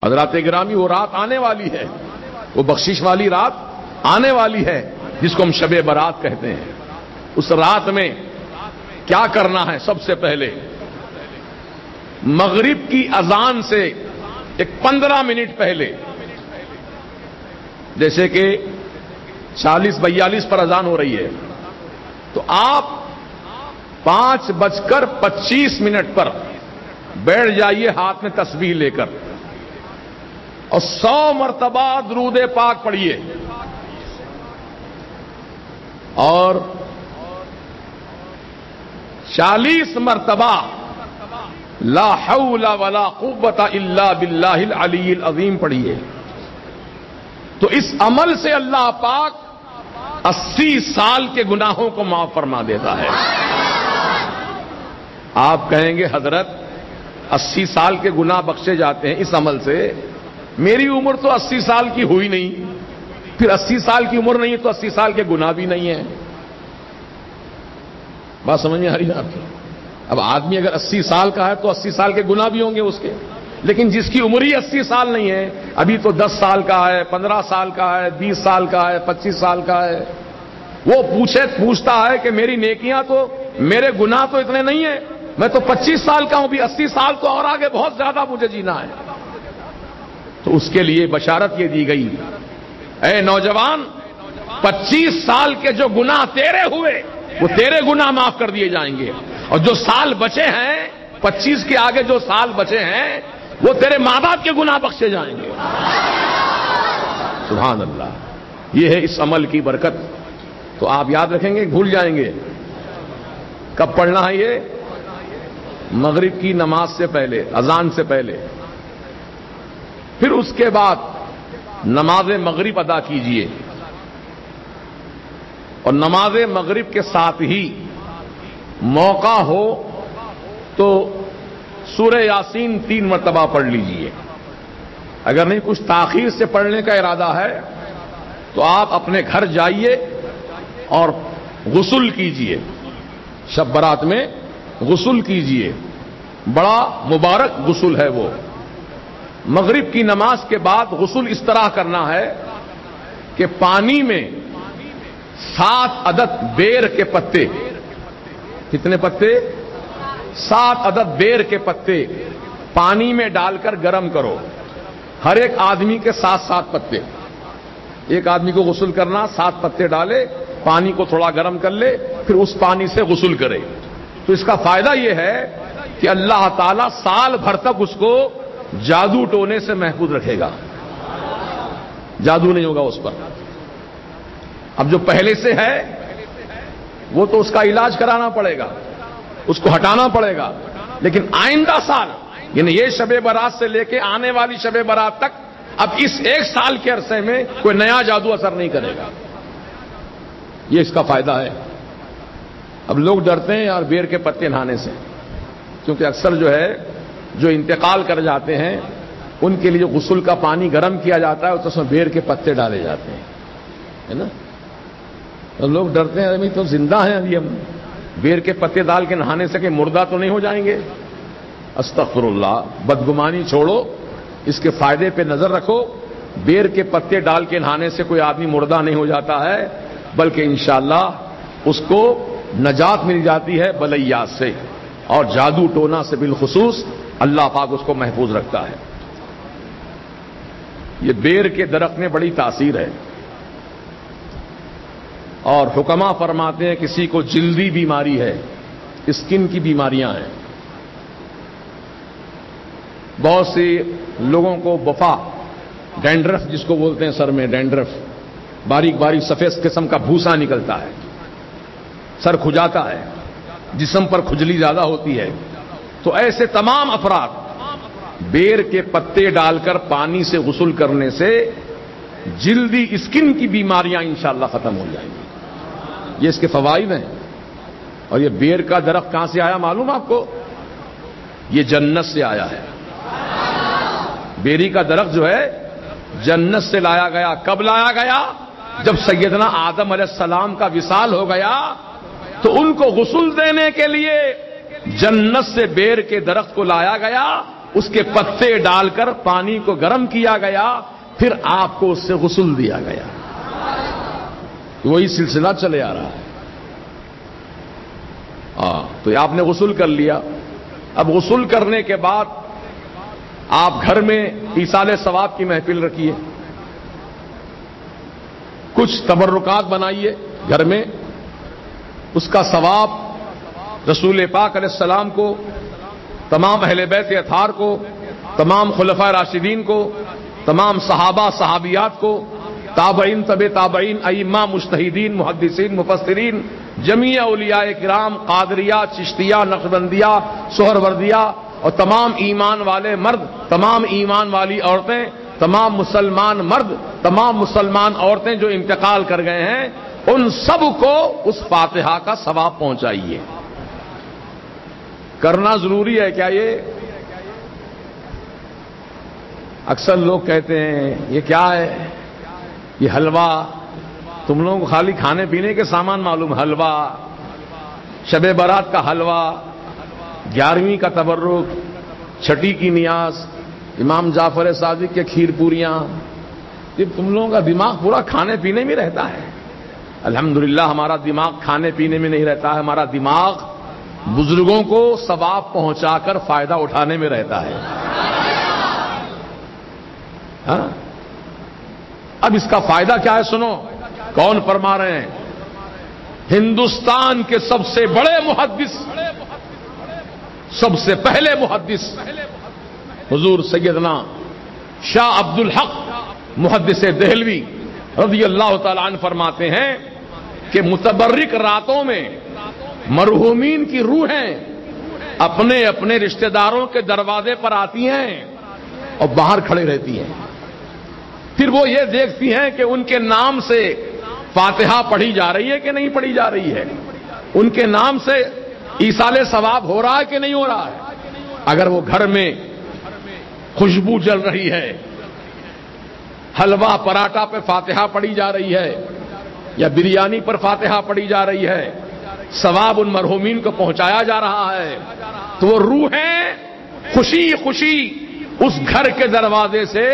حضرات گرامی، وہ رات آنے والی ہے، وہ بخشش والی رات آنے والی ہے جس کو ہم شب برات کہتے ہیں۔ اس رات میں کیا کرنا ہے؟ سب سے پہلے مغرب کی اذان سے ایک 15 منٹ پہلے، جیسے کہ 40-42 پر اذان ہو رہی ہے، تو آپ 5:25 پر بیٹھ جائیے ہاتھ میں تسبیح لے کر، اور 100 مرتبہ درود پاک پڑھیے، اور 40 مرتبہ لا حول ولا قوت الا باللہ العلی العظیم پڑھیے۔ تو اس عمل سے اللہ پاک 80 سال کے گناہوں کو معاف فرما دیتا ہے۔ آپ کہیں گے حضرت 80 سال کے گناہ بخشے جاتے ہیں اس عمل سے، میری عمر تو 80 سال کی ہوئی نہیں، پھر 80 سال کی عمر نہیں ہے تو 80 سال کے گناہ بھی نہیں ہیں۔ بات سمجھ میں آ رہی ہے آپ کی؟ اب آدمی اگر 80 سال کا ہے تو 80 سال کے گناہ بھی ہوں گے اس کے، لیکن جس کی عمر ہی 80 سال نہیں ہے، ابھی تو 10 سال کا ہے، 15 سال کا ہے، 20 سال کا ہے، 25 سال کا ہے، وہ پوچھتا ہے کہ میری نیکیاں تو، میرے گناہ تو اتنے نہیں ہیں، میں تو 25 سال کا ہوں، بھی 80 سال تو اور آگے بہت زیادہ مجھے جینا ہے۔ تو اس کے لیے بشارت یہ دی گئی، اے نوجوان، 25 سال کے جو گناہ تیرے ہوئے وہ تیرے گناہ معاف کر دیے جائیں گے، اور جو سال بچے ہیں 25 کے آگے جو سال بچے ہیں وہ تیرے ماں باپ کے گناہ بخشے جائیں گے۔ سبحان اللہ، یہ ہے اس عمل کی برکت۔ تو آپ یاد رکھیں گے، بھول جائیں گے۔ کب پڑھنا ہے یہ؟ مغرب کی نماز سے پہلے، اذان سے پہلے۔ پھر اس کے بعد نماز مغرب ادا کیجئے، اور نماز مغرب کے ساتھ ہی موقع ہو تو سورہ یاسین 3 مرتبہ پڑھ لیجئے۔ اگر نہیں کچھ تاخیر سے پڑھنے کا ارادہ ہے تو آپ اپنے گھر جائیے اور غسل کیجئے، شب برات میں غسل کیجئے، بڑا مبارک غسل ہے وہ۔ مغرب کی نماز کے بعد غسل اس طرح کرنا ہے کہ پانی میں 7 عدد بیر کے پتے، کتنے پتے؟ 7 عدد بیر کے پتے پانی میں ڈال کر گرم کرو، ہر ایک آدمی کے 7 پتے۔ ایک آدمی کو غسل کرنا، 7 پتے ڈالے، پانی کو تھوڑا گرم کر لے، پھر اس پانی سے غسل کرے۔ تو اس کا فائدہ یہ ہے کہ اللہ تعالیٰ سال بھر تک اس کو جادو ٹونے سے محفوظ رکھے گا، جادو نہیں ہوگا اس پر۔ اب جو پہلے سے ہے وہ تو اس کا علاج کرانا پڑے گا، اس کو ہٹانا پڑے گا، لیکن آئندہ سال، یعنی یہ شب برات سے لے کے آنے والی شب برات تک، اب اس 1 سال کے عرصے میں کوئی نیا جادو اثر نہیں کرے گا۔ یہ اس کا فائدہ ہے۔ اب لوگ ڈرتے ہیں یار بیر کے پتے نہانے سے، کیونکہ اکثر جو ہے جو انتقال کر جاتے ہیں ان کے لیے غسل کا پانی گرم کیا جاتا ہے اور اس میں بیر کے پتے ڈالے جاتے ہیں، ہے نا؟ تو لوگ ڈرتے ہیں ابھی تو زندہ ہیں، ابھی ہم بیر کے پتے ڈال کے نہانے سے کہ مردہ تو نہیں ہو جائیں گے؟ استغفر اللہ، بدگمانی چھوڑو، اس کے فائدے پہ نظر رکھو۔ بیر کے پتے ڈال کے نہانے سے کوئی آدمی مردہ نہیں ہو جاتا ہے، بلکہ انشاءاللہ اس کو نجات مل جاتی ہے بلیات سے، اور جادو ٹونا سے بالخصوص اللہ پاک اس کو محفوظ رکھتا ہے۔ یہ بیر کے درخت میں بڑی تاثیر ہے، اور حکما فرماتے ہیں کسی کو جلدی بیماری ہے، اسکن کی بیماریاں ہیں، بہت سے لوگوں کو بفا، ڈینڈرف جس کو بولتے ہیں، سر میں ڈینڈرف، باریک باریک سفید قسم کا بھوسا نکلتا ہے، سر کھجاتا ہے، جسم پر کھجلی زیادہ ہوتی ہے، تو ایسے تمام افراد بیر کے پتے ڈال کر پانی سے غسل کرنے سے جلدی اسکن کی بیماریاں انشاءاللہ ختم ہو جائیں گی۔ یہ اس کے فوائد ہیں۔ اور یہ بیر کا درخت کہاں سے آیا معلوم آپ کو؟ یہ جنت سے آیا ہے۔ بیری کا درخت جو ہے جنت سے لایا گیا۔ کب لایا گیا؟ جب سیدنا آدم علیہ السلام کا وصال ہو گیا تو ان کو غسل دینے کے لیے جنت سے بیر کے درخت کو لایا گیا، اس کے پتے ڈال کر پانی کو گرم کیا گیا، پھر آپ کو اس سے غسل دیا گیا۔ وہی سلسلہ چلے آ رہا ہے۔ تو آپ نے غسل کر لیا، اب غسل کرنے کے بعد آپ گھر میں ایصال ثواب کی محفل رکھیے، کچھ تبرکات بنائیے گھر میں، اس کا ثواب رسول پاک علیہ السلام کو، تمام اہل بیت اطہار کو، تمام خلفائے راشدین کو، تمام صحابہ صحابیات کو، تابعین طب تابعین، ائمہ مجتہدین محدثین مفسرین، جمیع اولیاء کرام، قادریہ چشتیہ نقشبندیہ سہروردیہ، اور تمام ایمان والے مرد، تمام ایمان والی عورتیں، تمام مسلمان مرد، تمام مسلمان عورتیں جو انتقال کر گئے ہیں، ان سب کو اس فاتحہ کا ثواب پہنچائیے۔ کرنا ضروری ہے کیا یہ؟ اکثر لوگ کہتے ہیں یہ کیا ہے، یہ حلوہ، تم لوگوں کو خالی کھانے پینے کے سامان معلوم، حلوہ، شب برات کا حلوہ، 11ویں کا تبرک، چھٹی کی نیاز، امام جعفر صادق کے کھیر پوریاں، یہ تم لوگوں کا دماغ پورا کھانے پینے میں رہتا ہے۔ الحمدللہ ہمارا دماغ کھانے پینے میں نہیں رہتا ہے، ہمارا دماغ بزرگوں کو ثواب پہنچا کر فائدہ اٹھانے میں رہتا ہے۔ ہاں؟ اب اس کا فائدہ کیا ہے سنو، کون فرما رہے ہیں؟ ہندوستان کے سب سے بڑے محدث، سب سے پہلے محدث حضور سیدنا شاہ عبد الحق محدث دہلوی رضی اللہ تعالی عنہ فرماتے ہیں کہ متبرک راتوں میں مرحومین کی روحیں اپنے اپنے رشتہ داروں کے دروازے پر آتی ہیں اور باہر کھڑے رہتی ہیں، پھر وہ یہ دیکھتی ہیں کہ ان کے نام سے فاتحہ پڑھی جا رہی ہے کہ نہیں پڑھی جا رہی ہے، ان کے نام سے ایصال ثواب ہو رہا ہے کہ نہیں ہو رہا ہے۔ اگر وہ گھر میں خوشبو جل رہی ہے، حلوہ پراٹھا پہ فاتحہ پڑھی جا رہی ہے، یا بریانی پر فاتحہ پڑھی جا رہی ہے، ثواب ان مرحومین کو پہنچایا جا رہا ہے، تو وہ روحیں خوشی خوشی اس گھر کے دروازے سے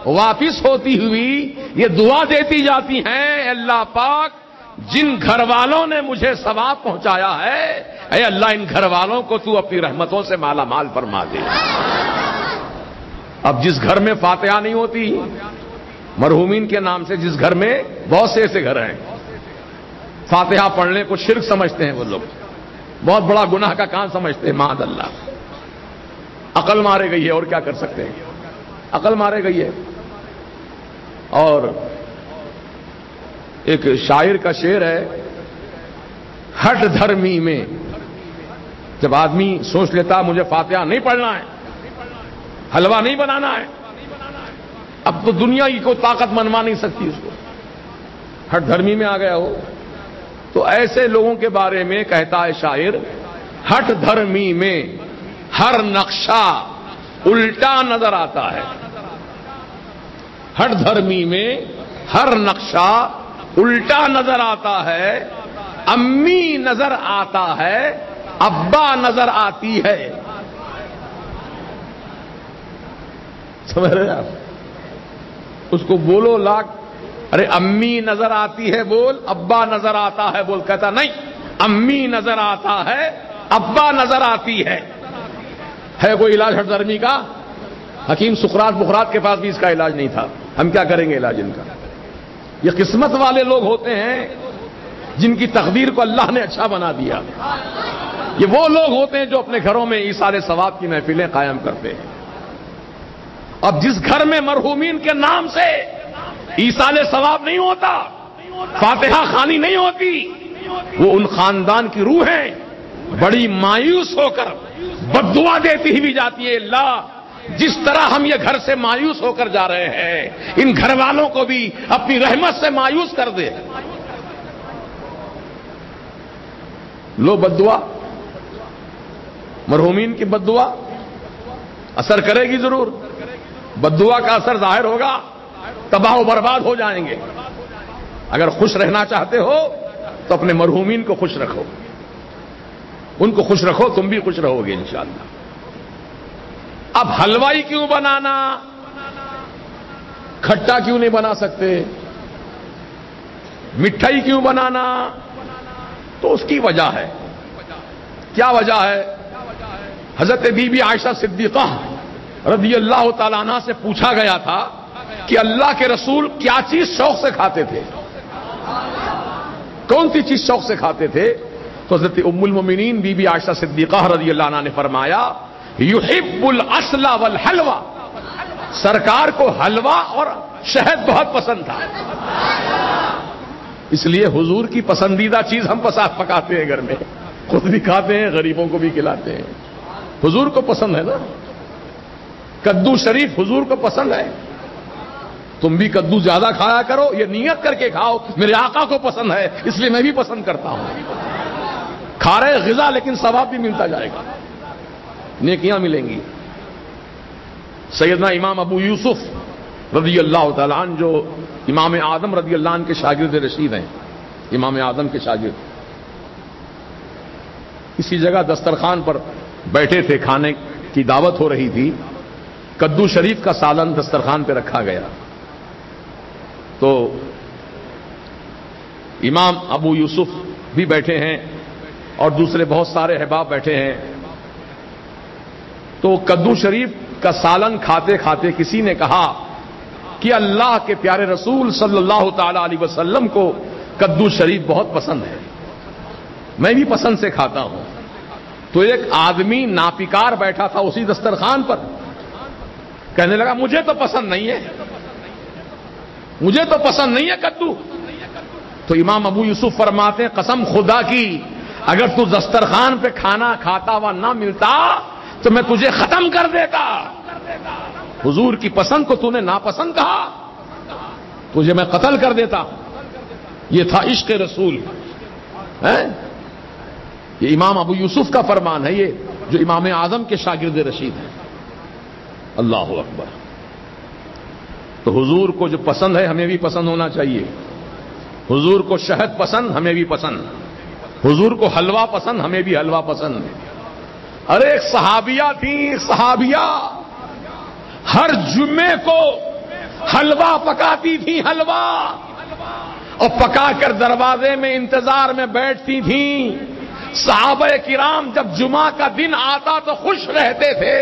واپس ہوتی ہوئی یہ دعا دیتی جاتی ہیں، اے اللہ پاک جن گھر والوں نے مجھے ثواب پہنچایا ہے، اے اللہ ان گھر والوں کو تو اپنی رحمتوں سے مالا مال فرما دے۔ اب جس گھر میں فاتحہ نہیں ہوتی مرحومین کے نام سے، جس گھر میں بہت سے ایسے گھر ہیں فاتحہ پڑھنے کو شرک سمجھتے ہیں، وہ لوگ بہت بڑا گناہ کا کام سمجھتے ہیں، معاذ اللہ، عقل مارے گئی ہے، اور کیا کر سکتے ہیں، عقل مارے گئی ہے۔ اور ایک شاعر کا شعر ہے، ہٹ دھرمی میں، جب آدمی سوچ لیتا مجھے فاتحہ نہیں پڑھنا ہے، حلوہ نہیں بنانا ہے، اب تو دنیا کی کوئی طاقت منوا نہیں سکتی اس کو، ہٹ دھرمی میں آ گیا ہو، تو ایسے لوگوں کے بارے میں کہتا ہے شاعر، ہٹ دھرمی میں ہر نقشہ الٹا نظر آتا ہے، ہٹ دھرمی میں ہر نقشہ الٹا نظر آتا ہے، امی نظر آتا ہے، ابا نظر آتی ہے۔ سمجھ رہے آپ؟ اس کو بولو لاکھ، ارے امی نظر آتی ہے بول، ابا نظر آتا ہے بول، کہتا نہیں امی نظر آتا ہے، ابا نظر آتی ہے۔ ہے کوئی علاج ہٹ دھرمی کا؟ حکیم سقراط بخراط کے پاس بھی اس کا علاج نہیں تھا، ہم کیا کریں گے علاج ان کا؟ یہ قسمت والے لوگ ہوتے ہیں جن کی تقدیر کو اللہ نے اچھا بنا دیا، یہ وہ لوگ ہوتے ہیں جو اپنے گھروں میں ایصال ثواب کی محفلیں قائم کرتے ہیں۔ اب جس گھر میں مرحومین کے نام سے ایصال ثواب نہیں ہوتا، فاتحہ خوانی نہیں ہوتی، وہ ان خاندان کی روحیں بڑی مایوس ہو کر بد دعا دیتی ہی بھی جاتی ہے، اللہ جس طرح ہم یہ گھر سے مایوس ہو کر جا رہے ہیں، ان گھر والوں کو بھی اپنی رحمت سے مایوس کر دے۔ لو بد دعا، مرحومین کی بد دعا اثر کرے گی ضرور، بد دعا کا اثر ظاہر ہوگا، تباہ و برباد ہو جائیں گے۔ اگر خوش رہنا چاہتے ہو تو اپنے مرحومین کو خوش رکھو، ان کو خوش رکھو، تم بھی خوش رہو گے انشاءاللہ۔ اب حلوائی کیوں بنانا؟ کھٹا کیوں نہیں بنا سکتے؟ مٹھائی کیوں بنانا؟ تو اس کی وجہ ہے. کیا وجہ ہے؟ حضرت بی بی عائشہ صدیقہ رضی اللہ تعالیٰ عنہ سے پوچھا گیا تھا کہ اللہ کے رسول کیا چیز شوق سے کھاتے تھے؟ کون سی چیز شوق سے کھاتے تھے؟ تو حضرت ام المؤمنین بی بی عائشہ صدیقہ رضی اللہ عنہ نے فرمایا یحب العسل والحلوہ، سرکار کو حلوہ اور شہد بہت پسند تھا. اس لیے حضور کی پسندیدہ چیز ہم پکاتے ہیں گھر میں، خود بھی کھاتے ہیں، غریبوں کو بھی کھلاتے ہیں. حضور کو پسند ہے نا. کدو شریف حضور کو پسند ہے. تم بھی کدو زیادہ کھایا کرو، یہ نیت کر کے کھاؤ میرے آقا کو پسند ہے اس لیے میں بھی پسند کرتا ہوں. کھا رہے غذا لیکن ثواب بھی ملتا جائے گا، نیکیاں ملیں گی. سیدنا امام ابو یوسف رضی اللہ تعالیٰ عنہ جو امام اعظم رضی اللہ عنہ کے شاگرد رشید ہیں، امام اعظم کے شاگرد، اسی جگہ دسترخوان پر بیٹھے تھے، کھانے کی دعوت ہو رہی تھی. کدو شریف کا سالن دسترخوان پہ رکھا گیا تو امام ابو یوسف بھی بیٹھے ہیں اور دوسرے بہت سارے احباب بیٹھے ہیں. تو کدو شریف کا سالن کھاتے کھاتے کسی نے کہا کہ اللہ کے پیارے رسول صلی اللہ تعالی علیہ وسلم کو کدو شریف بہت پسند ہے، میں بھی پسند سے کھاتا ہوں. تو ایک آدمی ناپکار بیٹھا تھا اسی دسترخوان پر، کہنے لگا مجھے تو پسند نہیں ہے، مجھے تو پسند نہیں ہے کدو. تو امام ابو یوسف فرماتے ہیں قسم خدا کی اگر تو دسترخوان پہ کھانا کھاتا ہوا نہ ملتا تو میں تجھے ختم کر دیتا. حضور کی پسند کو تو نے ناپسند کہا، تجھے میں قتل کر دیتا. یہ تھا عشق رسول. یہ امام ابو یوسف کا فرمان ہے، یہ جو امام اعظم کے شاگرد رشید ہیں. اللہ اکبر. تو حضور کو جو پسند ہے ہمیں بھی پسند ہونا چاہیے. حضور کو شہد پسند ہمیں بھی پسند، حضور کو حلوہ پسند ہمیں بھی حلوہ پسند. ارے ایک صحابیہ تھی، صحابیہ ہر جمعے کو حلوہ پکاتی تھی، حلوہ، اور پکا کر دروازے میں انتظار میں بیٹھتی تھیں. صحابہ کرام جب جمعہ کا دن آتا تو خوش رہتے تھے.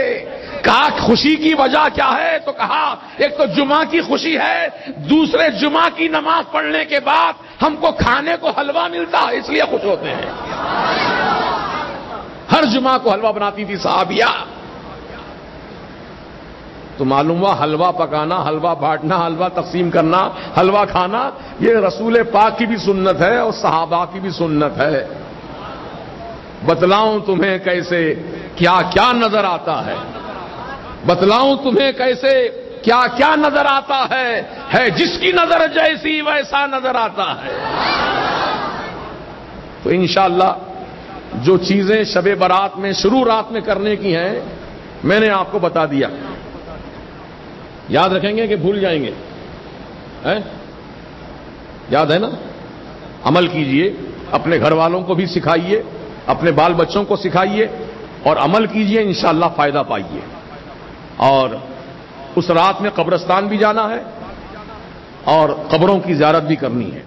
کہا خوشی کی وجہ کیا ہے؟ تو کہا ایک تو جمعہ کی خوشی ہے، دوسرے جمعہ کی نماز پڑھنے کے بعد ہم کو کھانے کو حلوہ ملتا ہے اس لیے خوش ہوتے ہیں. ہر جمعہ کو حلوہ بناتی تھی صحابیہ. تو معلوم ہوا حلوہ پکانا، حلوہ بانٹنا، حلوہ تقسیم کرنا، حلوہ کھانا یہ رسول پاک کی بھی سنت ہے اور صحابہ کی بھی سنت ہے. بتلاؤں تمہیں کیسے کیا کیا نظر آتا ہے، بتلاؤں تمہیں کیسے کیا کیا نظر آتا ہے جس کی نظر جیسی ویسا نظر آتا ہے. تو انشاءاللہ جو چیزیں شب برات میں شروع رات میں کرنے کی ہیں میں نے آپ کو بتا دیا. یاد رکھیں گے کہ بھول جائیں گے؟ یاد ہے نا؟ عمل کیجئے، اپنے گھر والوں کو بھی سکھائیے، اپنے بال بچوں کو سکھائیے اور عمل کیجئے، انشاءاللہ فائدہ پائیے. اور اس رات میں قبرستان بھی جانا ہے اور قبروں کی زیارت بھی کرنی ہے.